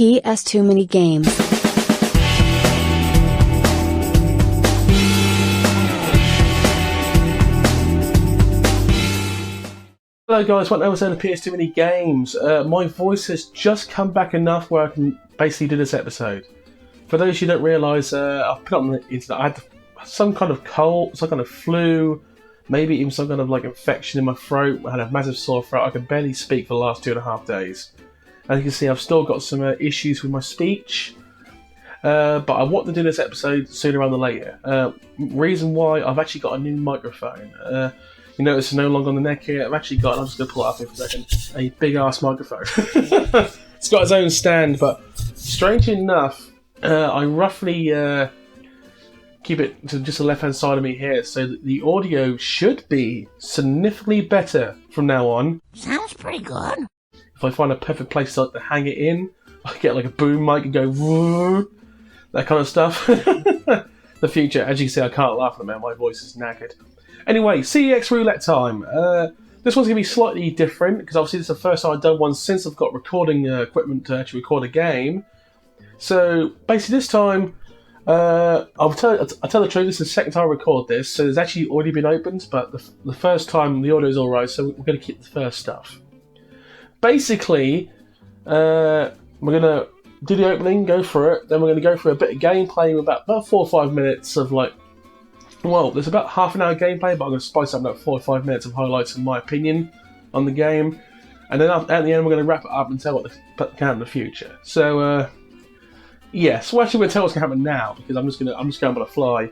PS Too Many Games. Hello guys, welcome to episode of PS Too Many Games. My voice has just come back enough where I can basically do this episode. For those who don't realise, I've put on the internet, I had some kind of cold, some kind of flu, maybe even some kind of like infection in my throat. I had a massive sore throat. I could barely speak for the last 2.5 days. As you can see, I've still got some issues with my speech. But I want to do this episode sooner rather than later. Reason why, I've actually got a new microphone. You notice it's no longer on the neck here. I've actually got, I'm just going to pull it up here for a second, a big ass microphone. It's got its own stand, but strangely enough, I roughly keep it to just the left hand side of me here, so that the audio should be significantly better from now on. Sounds pretty good. If I find a perfect place to hang it in, I get like a boom mic and go woo, that kind of stuff. The future, as you can see, I can't laugh at the moment, my voice is knackered. Anyway, Cex Roulette time. This one's going to be slightly different, because obviously this is the first time I've done one since I've got recording equipment to actually record a game. So, basically this time, I'll tell the truth, this is the second time I record this, so it's actually already been opened, but the first time the audio is alright, so we're going to keep the first stuff. Basically, we're going to do the opening, go through it, then we're going to go through a bit of gameplay with about 4 or 5 minutes of like, well, there's about half an hour gameplay, but I'm going to spice up about 4 or 5 minutes of highlights in my opinion on the game. And then at the end, we're going to wrap it up and tell what can happen in the future. So, yes, well, actually, we're going to tell what's going to happen now, because I'm just going on the fly.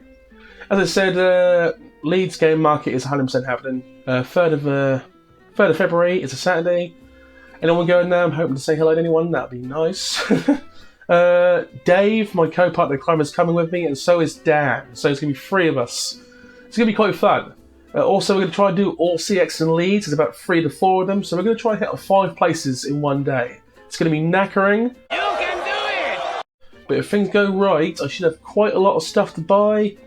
As I said, Leeds game market is 100% happening. 3rd of February, it's a Saturday. Anyone going there? I'm hoping to say hello to anyone, that'd be nice. Dave, my co-partner in crime, is coming with me, and so is Dan. So it's going to be 3 of us. It's going to be quite fun. Also, we're going to try and do all CX in Leeds. There's about 3 to 4 of them, so we're going to try and hit 5 places in one day. It's going to be knackering. You can do it! But if things go right, I should have quite a lot of stuff to buy,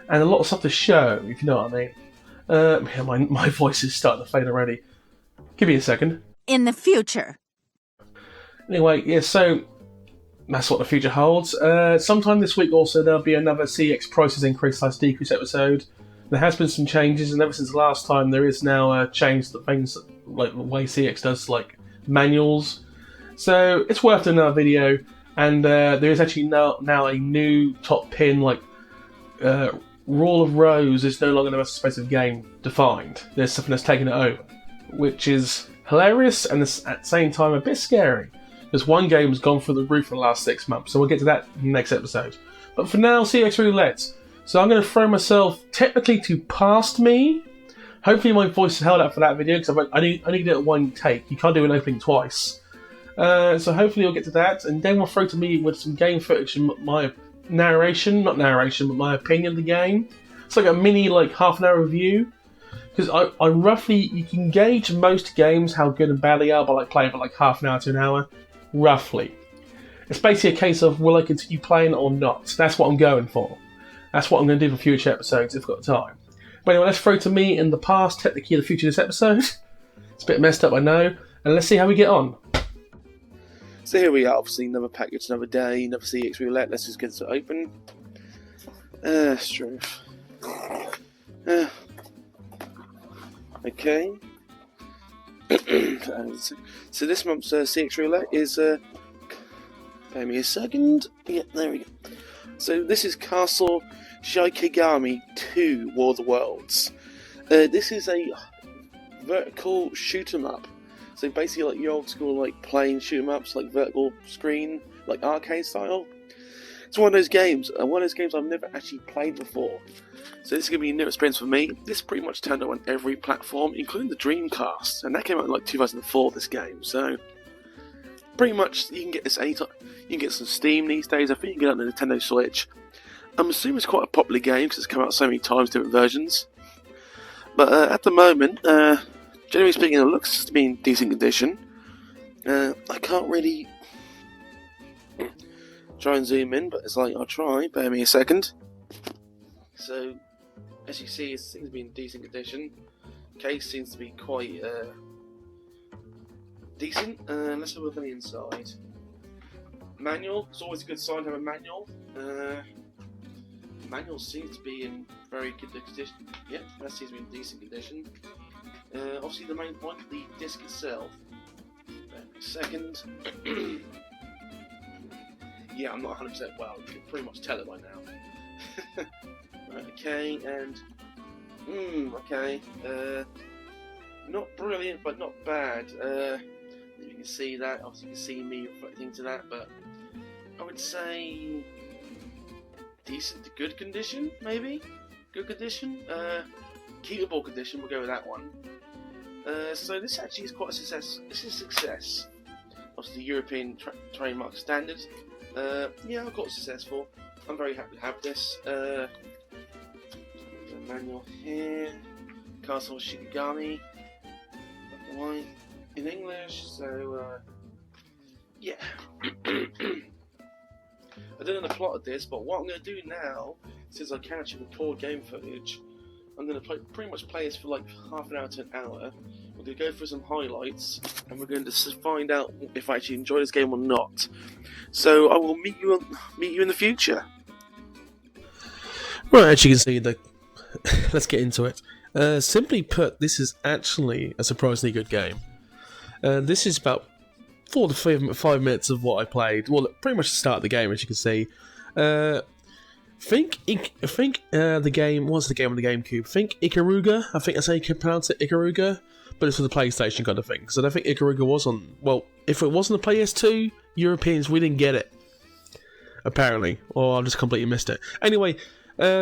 and a lot of stuff to show, if you know what I mean. Yeah, my voice is starting to fade already. Give me a second. In the future. Anyway, yeah, so that's what the future holds. Sometime this week also there'll be another CX prices increase/decrease episode. There has been some changes, and ever since the last time there is now a change to things like the way CX does like manuals. So it's worth doing another video, and there is actually now a new top pin like rule of rows is no longer the most expensive game defined. There's something that's taken it over, which is hilarious and at the same time a bit scary. Because one game has gone through the roof for the last 6 months, so we'll get to that in the next episode. But for now, Cex Roulette. So I'm going to throw myself technically to past me. Hopefully my voice is held up for that video, because I need to do it one take. You can't do an opening twice. So hopefully you'll get to that, and then we'll throw to me with some game footage and my narration, not narration, but my opinion of the game. It's like a mini half an hour review. Because I roughly, you can gauge most games how good and bad they are by playing for half an hour to an hour. Roughly. It's basically a case of will I continue playing or not. That's what I'm going for. That's what I'm going to do for future episodes if I've got time. But anyway, let's throw to me in the past, technically the future of this episode. It's a bit messed up, I know. And let's see how we get on. So here we are, obviously another package, another day, another CX Roulette. Let's just get it open. Strength. Okay. So this month's CX Roulette is, bear me a second, yeah, there we go. So this is Castle Shikigami 2 War of the Worlds. This is a vertical shoot 'em up. So basically your old school plane shoot 'em ups, vertical screen, arcade style. It's one of those games I've never actually played before. So this is going to be a new experience for me. This pretty much turned up on every platform, including the Dreamcast. And that came out in 2004, this game. So, pretty much, you can get this anytime. You can get some Steam these days. I think you can get it on the Nintendo Switch. I'm assuming it's quite a popular game, because it's come out so many times, different versions. But at the moment, generally speaking, it looks to be in decent condition. I can't really try and zoom in, but it's I'll try. Bear me a second. So, as you see, it seems to be in decent condition. Case seems to be quite decent. Let's have a look on the inside. Manual. It's always a good sign to have a manual. Manual seems to be in very good condition. Yep, that seems to be in decent condition. Obviously, the main point, the disc itself. Wait a second. Yeah, I'm not 100% well. You can pretty much tell it by now. Right, okay, and okay. Not brilliant, but not bad. You can see that. Obviously, you can see me reflecting to that, but I would say decent to good condition, maybe. Good condition. Keepable condition. We'll go with that one. So this actually is quite a success. This is a success. Obviously, the European trademark standard. Yeah, I got successful. I'm very happy to have this. The manual here. Castle Shikigami. Black and white in English. So yeah. I don't know the plot of this, but what I'm going to do now, since I can actually record game footage, I'm going to pretty much play this for like half an hour to an hour. We're going to go through some highlights, and we're going to find out if I actually enjoy this game or not. So I will meet you in the future. Right, as you can see, let's get into it. Simply put, this is actually a surprisingly good game. This is about 4 to 5 minutes of what I played. Well, pretty much the start of the game, as you can see. Think the game was the game on the GameCube. Think Ikaruga. I think that's how you can pronounce it, Ikaruga. But it's for the PlayStation kind of thing. Because I don't think Ikaruga was on. Well, if it wasn't a PS2, Europeans, we didn't get it. Apparently, or I just completely missed it. Anyway,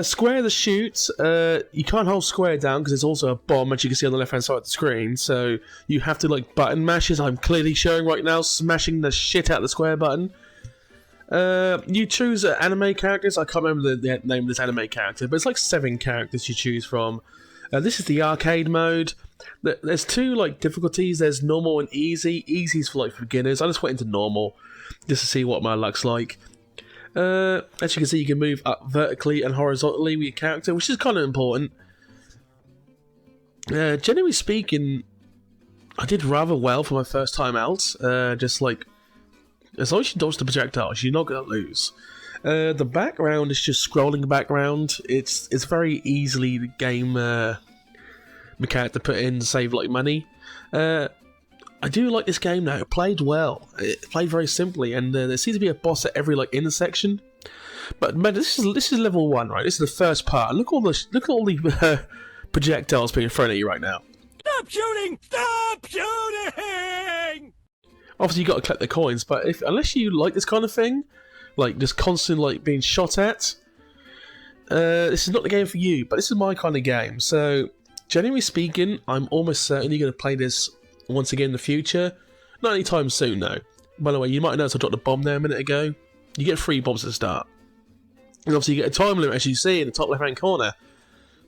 Square the shoot. You can't hold Square down because there's also a bomb, as you can see on the left-hand side of the screen. So you have to like button mash, as I'm clearly showing right now, smashing the shit out of the Square button. You choose anime characters. I can't remember the name of this anime character, but it's like 7 characters you choose from. This is the arcade mode. There's 2 like difficulties. There's normal and easy. Easy's for like beginners. I just went into normal just to see what my luck's like. As you can see, you can move up vertically and horizontally with your character, which is kind of important. Generally speaking, I did rather well for my first time out. Just like, as long as you dodge the projectiles, you're not going to lose. The background is just scrolling background. It's very easily the game mechanic to put in to save like money. I do like this game now. It played well. It played very simply, and there seems to be a boss at every like intersection. But man, this is level 1, right? This is the first part. Look at all the projectiles being thrown at you right now. Stop shooting! Stop shooting! Obviously, you got to collect the coins, but unless you like this kind of thing, like just constant like being shot at, this is not the game for you. But this is my kind of game. So, generally speaking, I'm almost certain you're going to play this once again in the future. Not anytime soon, though. By the way, you might notice I dropped a bomb there a minute ago. You get 3 bombs at the start. And obviously you get a time limit, as you see in the top left-hand corner.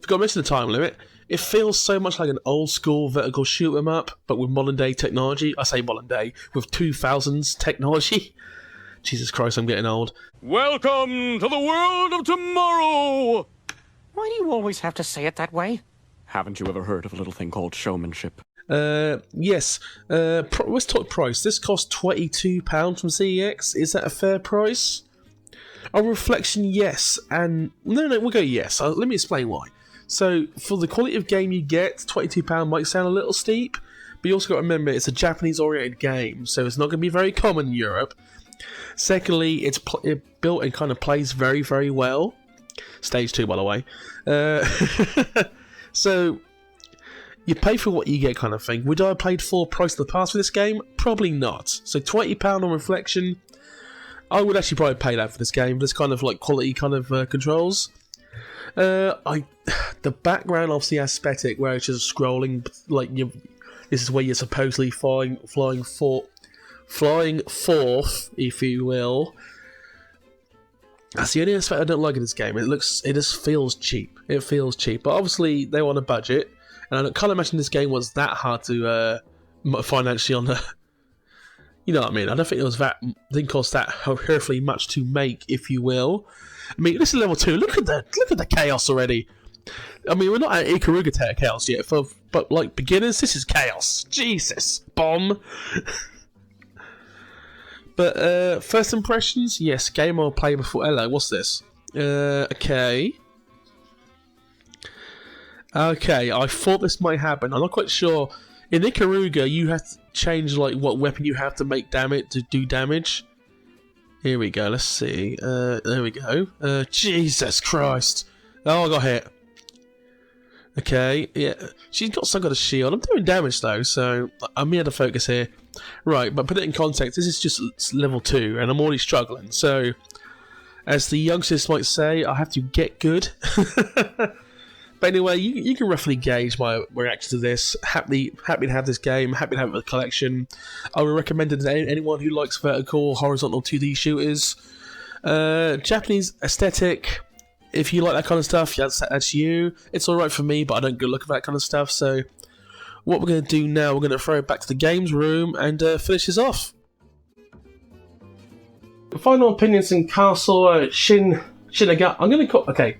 Forgot to mention the time limit. It feels so much like an old-school vertical shoot-'em-up, but with modern-day technology. I say modern-day, with 2000s technology. Jesus Christ, I'm getting old. Welcome to the world of tomorrow! Why do you always have to say it that way? Haven't you ever heard of a little thing called showmanship? Yes. Let's talk price. This cost £22 from CEX. Is that a fair price? A reflection, yes. And no, we'll go yes. Let me explain why. So, for the quality of game you get, £22 might sound a little steep, but you also got to remember it's a Japanese-oriented game, so it's not going to be very common in Europe. Secondly, it's built and kind of plays very, very well. Stage 2, by the way. So, you pay for what you get kind of thing. Would I have paid full price of the past for this game? Probably not. So £20 on reflection, I would actually probably pay that for this game. This kind of like quality kind of controls. The background obviously aesthetic, where it's just scrolling, like this is where you're supposedly flying forth, if you will. That's the only aspect I don't like in this game. It just feels cheap. It feels cheap, but obviously they were on a budget. And I can't imagine this game was that hard to financially on the. You know what I mean? I don't think didn't cost that horrifically much to make, if you will. I mean, this is level 2. Look at the chaos already. I mean, we're not at Ikaruga chaos yet, but like beginners, this is chaos. Jesus, bomb. But first impressions, yes, game I'll play before. Hello, what's this? Okay. Okay, I thought this might happen. I'm not quite sure. In Ikaruga, you have to change like what weapon you have to make damage to do damage. Here we go. Let's see. There we go. Jesus Christ! Oh, I got hit. Okay, yeah. She's got some kind of shield. I'm doing damage though, so I'm here to focus here. Right, but put it in context. This is just level 2, and I'm already struggling. So, as the youngsters might say, I have to get good. But anyway, you can roughly gauge my reaction to this. Happy to have this game. Happy to have it in the collection. I would recommend it to anyone who likes vertical, horizontal 2D shooters. Japanese aesthetic. If you like that kind of stuff, that's you. It's alright for me, but I don't go look at that kind of stuff. So, what we're going to do now, we're going to throw it back to the games room and finish this off. Final opinions in Castle Shinigami. I'm going to call. Okay.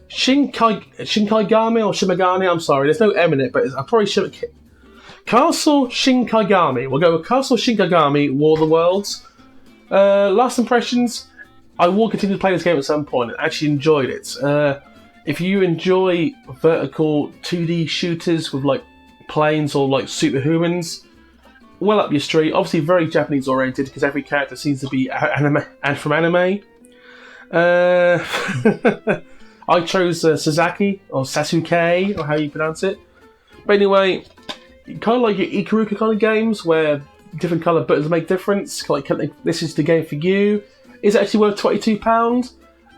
Shinkaigami or Shimagami, I'm sorry, there's no M in it, but I probably should. Castle Shinkaigami. We'll go with Castle Shinkaigami, War of the Worlds. Last impressions, I will continue to play this game at some point. I actually enjoyed it. If you enjoy vertical 2D shooters with like planes or like superhumans, well up your street. Obviously very Japanese oriented because every character seems to be anime and from anime. I chose Sasaki, or Sasuke, or how you pronounce it. But anyway, kind of like your Ikaruga kind of games, where different colour buttons make difference. Like, this is the game for you. Is it actually worth £22?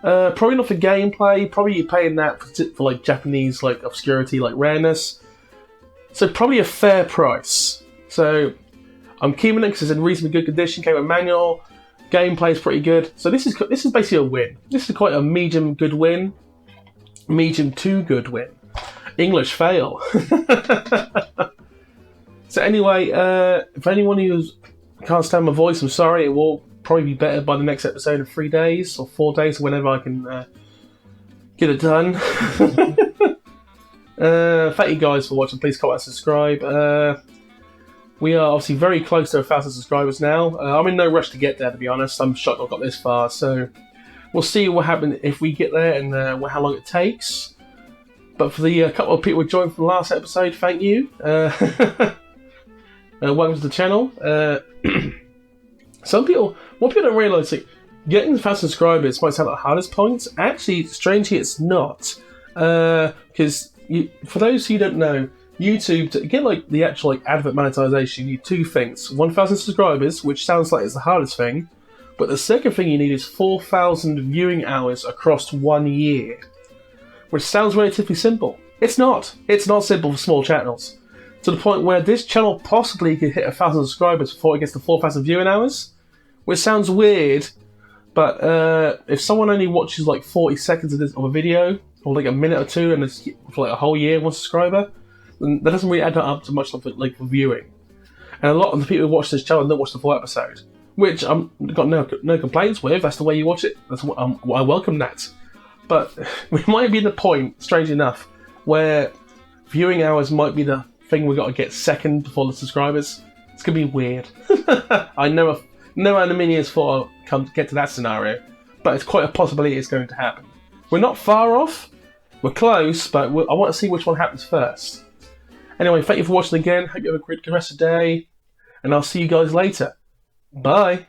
Probably not for gameplay. Probably you're paying that for like Japanese like obscurity, like rareness. So probably a fair price. So I'm keeping it because it's in reasonably good condition. Came with manual. Gameplay is pretty good. So this is basically a win. This is quite a medium good win. Medium to good win. English fail. So anyway, if anyone who can't stand my voice, I'm sorry. It will probably be better by the next episode in 3 days or 4 days, whenever I can get it done. Thank you guys for watching. Please comment and subscribe. We are obviously very close to 1,000 subscribers now. I'm in no rush to get there, to be honest. I'm shocked I've got this far. So we'll see what happens if we get there and how long it takes. But for the couple of people who joined from the last episode, thank you. Welcome to the channel. What people don't realise, like, getting 1,000 subscribers might sound like the hardest point. Actually, strangely, it's not. Because for those who don't know, YouTube, to get like the actual like advert monetization, you need 2 things. 1,000 subscribers, which sounds like it's the hardest thing. But the second thing you need is 4,000 viewing hours across 1 year. Which sounds relatively simple. It's not. It's not simple for small channels. To the point where this channel possibly could hit 1,000 subscribers before it gets to 4,000 viewing hours. Which sounds weird, but if someone only watches like 40 seconds of a video, or like a minute or two, and it's for like a whole year, 1 subscriber, then that doesn't really add up to much like for viewing. And a lot of the people who watch this channel don't watch the full episode, which I've got no complaints with. That's the way you watch it. That's what I welcome that. But we might be in the point, strangely enough, where viewing hours might be the thing we got to get second before the subscribers. It's gonna be weird. I know no Animanians thought I'd get to that scenario, but it's quite a possibility it's going to happen. We're not far off. We're close, but I want to see which one happens first. Anyway, thank you for watching again. Hope you have a great rest of the day, and I'll see you guys later. Bye.